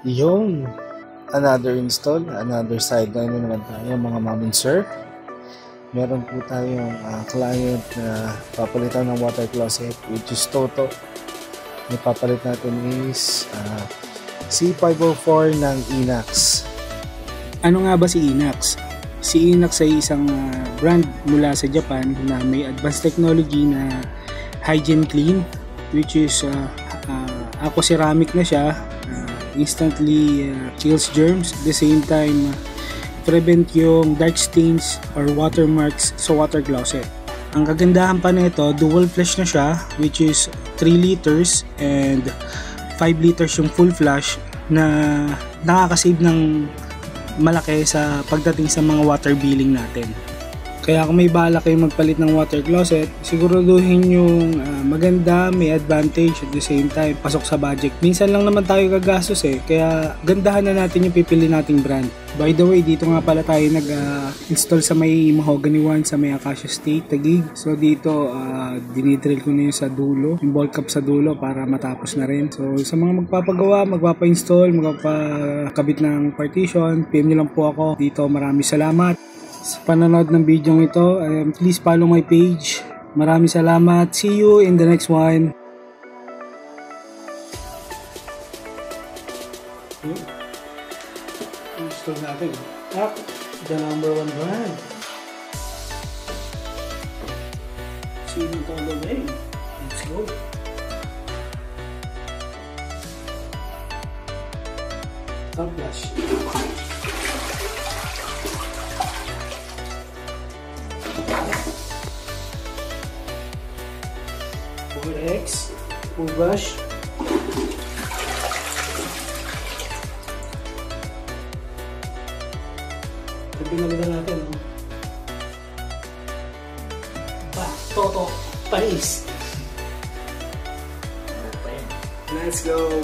Yung another install, another side na naman tayo mga ma'am and sir. Meron po tayong client na papalitan ng water closet, which is Toto. Yung papalit natin is C504 ng Inax. Ano nga ba si Inax? Si Inax ay isang brand mula sa Japan na may advanced technology na hygiene clean, which is aqua ceramic na siya, instantly kills germs, at the same time prevent yung dark stains or watermarks sa water closet. Ang kagandahan pa nito, dual flush na siya, which is 3 liters and 5 liters yung full flush, na nakakasave ng malaki sa pagdating sa mga water billing natin. Kaya kung may balak kayong magpalit ng water closet, siguraduhin yung maganda, may advantage, at the same time pasok sa budget. Minsan lang naman tayo gagastos kaya gandahan na natin yung pipili nating brand. By the way, dito nga pala tayo nag-install sa may Mahogany 1 sa may Acacia State, Taguig. So dito, dinidrill ko na yung sa dulo, yung ball cap sa dulo para matapos na rin. So sa mga magpapagawa, magpapa-install, magpapakabit ng partition, PM nyo lang po ako dito. Maraming salamat sa panonood ng video ito. Please follow my page. Maraming salamat. See you in the next one. Install natin. The #1 brand. See you all the way. Let's go. Top flash. 4X, full brush. Ito pinalitan natin. Toto, panis. Let's go.